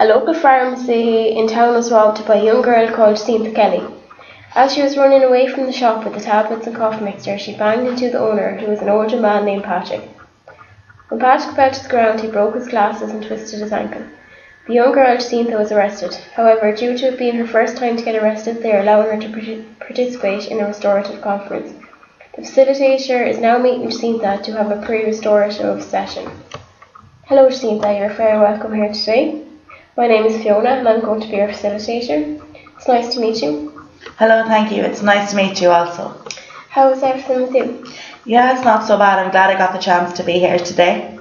A local pharmacy in town was robbed by a young girl called Cynthia Kelly. As she was running away from the shop with the tablets and cough mixture, she banged into the owner, who was an older man named Patrick. When Patrick fell to the ground, he broke his glasses and twisted his ankle. The young girl, Cynthia, was arrested. However, due to it being her first time to get arrested, they are allowing her to participate in a restorative conference. The facilitator is now meeting Cynthia to have a pre-restorative session. Hello Cynthia, you're very welcome here today. My name is Fiona and I'm going to be your facilitator. It's nice to meet you. Hello, thank you. It's nice to meet you also. How is everything with you? Yeah, it's not so bad. I'm glad I got the chance to be here today.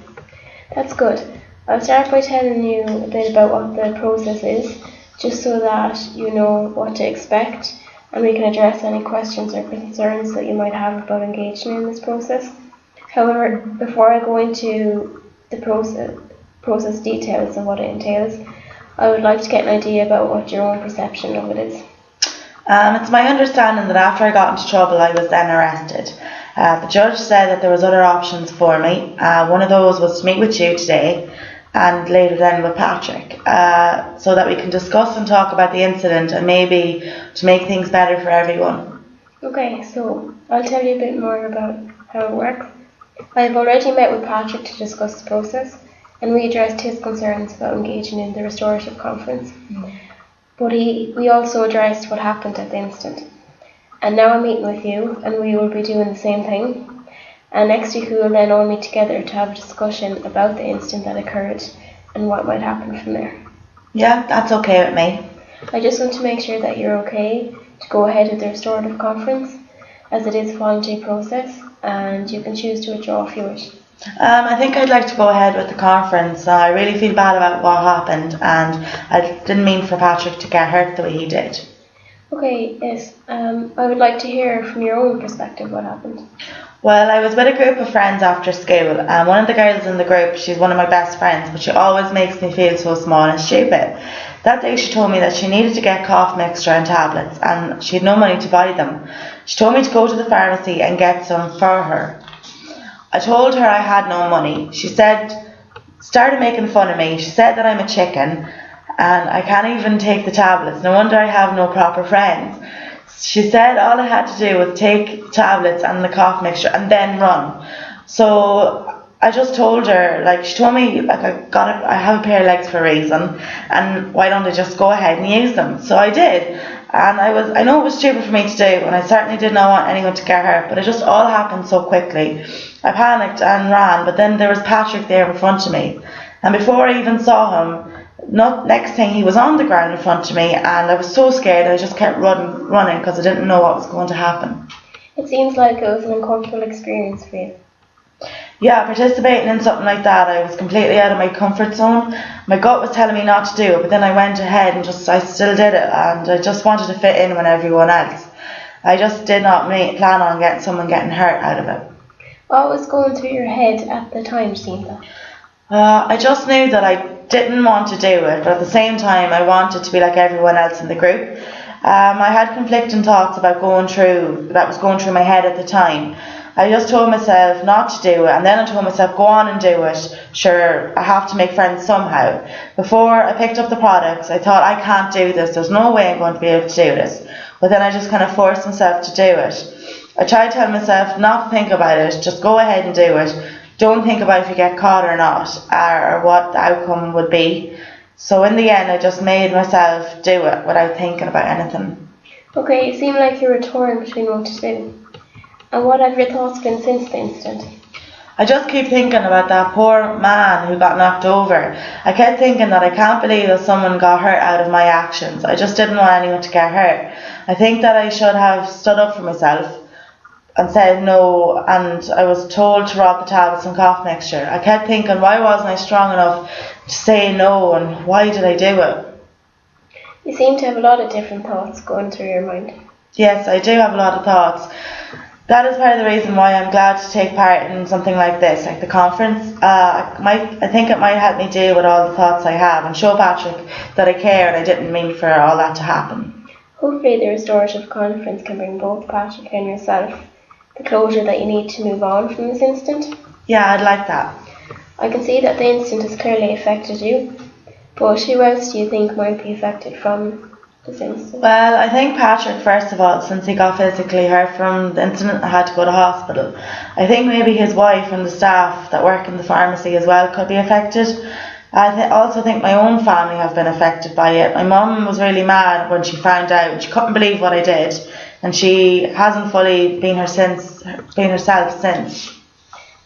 That's good. I'll start by telling you a bit about what the process is, just so that you know what to expect and we can address any questions or concerns that you might have about engaging in this process. However, before I go into the process details of what it entails, I would like to get an idea about what your own perception of it is. It's my understanding that after I got into trouble, I was then arrested. The judge said that there was other options for me. One of those was to meet with you today and later then with Patrick, so that we can discuss and talk about the incident and maybe to make things better for everyone. Okay, so I'll tell you a bit more about how it works. I've already met with Patrick to discuss the process, and we addressed his concerns about engaging in the restorative conference. But we also addressed what happened at the incident. And now I'm meeting with you, and we will be doing the same thing. And next week we will then all meet together to have a discussion about the incident that occurred and what might happen from there. Yeah, that's okay with me. I just want to make sure that you're okay to go ahead with the restorative conference, as it is a voluntary process, and you can choose to withdraw if you wish. I think I'd like to go ahead with the conference. I really feel bad about what happened, and I didn't mean for Patrick to get hurt the way he did. Okay, yes. I would like to hear from your own perspective what happened. Well, I was with a group of friends after school, and one of the girls in the group, she's one of my best friends, but she always makes me feel so small and stupid. That day she told me that she needed to get cough mixture and tablets, and she had no money to buy them. She told me to go to the pharmacy and get some for her. I told her I had no money. She started making fun of me. She said that I'm a chicken and I can't even take the tablets. No wonder I have no proper friends. She said all I had to do was take tablets and the cough mixture and then run. So I just told her, she told me, I have a pair of legs for a reason, and why don't I just go ahead and use them? So I did. And I know it was stupid for me to do, and I certainly did not want anyone to get hurt, but it just all happened so quickly. I panicked and ran, but then there was Patrick there in front of me. And before I even saw him, next thing he was on the ground in front of me, and I was so scared I just kept running because I didn't know what was going to happen. It seems like it was an uncomfortable experience for you. Yeah, participating in something like that, I was completely out of my comfort zone. My gut was telling me not to do it, but then I went ahead and I still did it, and I just wanted to fit in with everyone else. I just did not plan on someone getting hurt out of it. What was going through your head at the time, Cynthia? I just knew that I didn't want to do it, but at the same time I wanted to be like everyone else in the group. I had conflicting thoughts that was going through my head at the time. I just told myself not to do it, and then I told myself go on and do it. Sure, I have to make friends somehow. Before I picked up the products, I thought I can't do this, there's no way I'm going to be able to do this. But then I just kind of forced myself to do it. I tried telling myself not to think about it, just go ahead and do it. Don't think about if you get caught or not, or what the outcome would be. So in the end, I just made myself do it without thinking about anything. Okay, you seem like you were torn between what to do. And what have your thoughts been since the incident? I just keep thinking about that poor man who got knocked over. I kept thinking that I can't believe that someone got hurt out of my actions. I just didn't want anyone to get hurt. I think that I should have stood up for myself and said no, and I was told to rob the tablets and cough mixture. I kept thinking, why wasn't I strong enough to say no, and why did I do it? You seem to have a lot of different thoughts going through your mind. Yes, I do have a lot of thoughts. That is part of the reason why I'm glad to take part in something like this, like the conference. I think it might help me deal with all the thoughts I have and show Patrick that I care and I didn't mean for all that to happen. Hopefully the restorative conference can bring both Patrick and yourself the closure that you need to move on from this incident. Yeah, I'd like that. I can see that the incident has clearly affected you, But who else do you think might be affected from this incident? Well, I think Patrick, first of all, since he got physically hurt from the incident and had to go to hospital. I think maybe his wife and the staff that work in the pharmacy as well could be affected. I also think my own family have been affected by it. My mum was really mad when she found out, and she couldn't believe what I did, and she hasn't fully been herself since.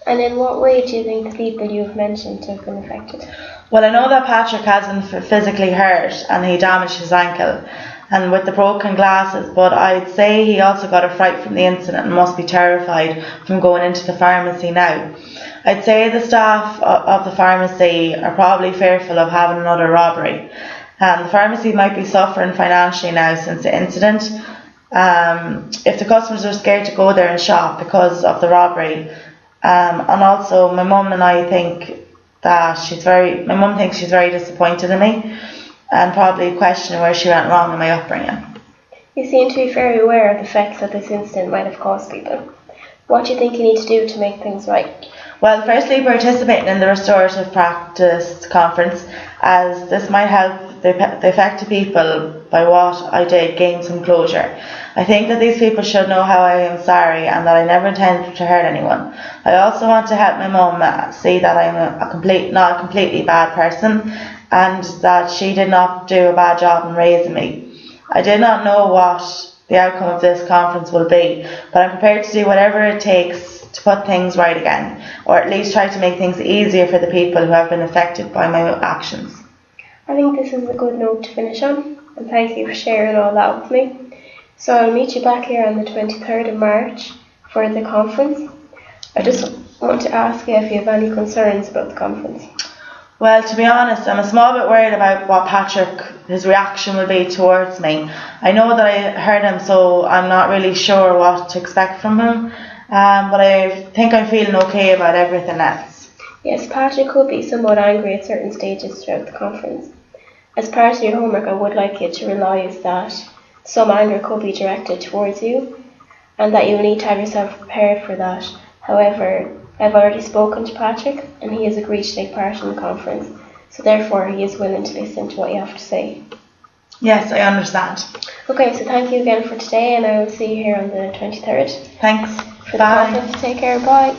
And in what way do you think the people you've mentioned have been affected? Well, I know that Patrick has been physically hurt and he damaged his ankle and with the broken glasses, but I'd say he also got a fright from the incident and must be terrified from going into the pharmacy now. I'd say the staff of the pharmacy are probably fearful of having another robbery. The pharmacy might be suffering financially now since the incident. If the customers are scared to go there and shop because of the robbery. And also my mum and I think that my mum thinks she's very disappointed in me and probably questioning where she went wrong in my upbringing. You seem to be very aware of the effects that this incident might have caused people. What do you think you need to do to make things right? Well, firstly, participating in the Restorative Practice Conference, as this might help the affected people by what I did gain some closure. I think that these people should know how I am sorry and that I never intended to hurt anyone. I also want to help my mum see that I'm not a completely bad person and that she did not do a bad job in raising me. I did not know what the outcome of this conference will be, but I'm prepared to do whatever it takes to put things right again, or at least try to make things easier for the people who have been affected by my actions. I think this is a good note to finish on, and thank you for sharing all that with me. So I'll meet you back here on the 23rd of March for the conference. I just want to ask you if you have any concerns about the conference. Well, to be honest, I'm a small bit worried about what his reaction will be towards me. I know that I hurt him, so I'm not really sure what to expect from him, but I think I'm feeling okay about everything else. Yes, Patrick could be somewhat angry at certain stages throughout the conference. As part of your homework, I would like you to realise that some anger could be directed towards you, and that you'll need to have yourself prepared for that. However, I've already spoken to Patrick and he has agreed to take part in the conference, so therefore he is willing to listen to what you have to say. Yes, I understand. Okay, so thank you again for today and I will see you here on the 23rd. Thanks. For Bye. the conference. Take care, bye.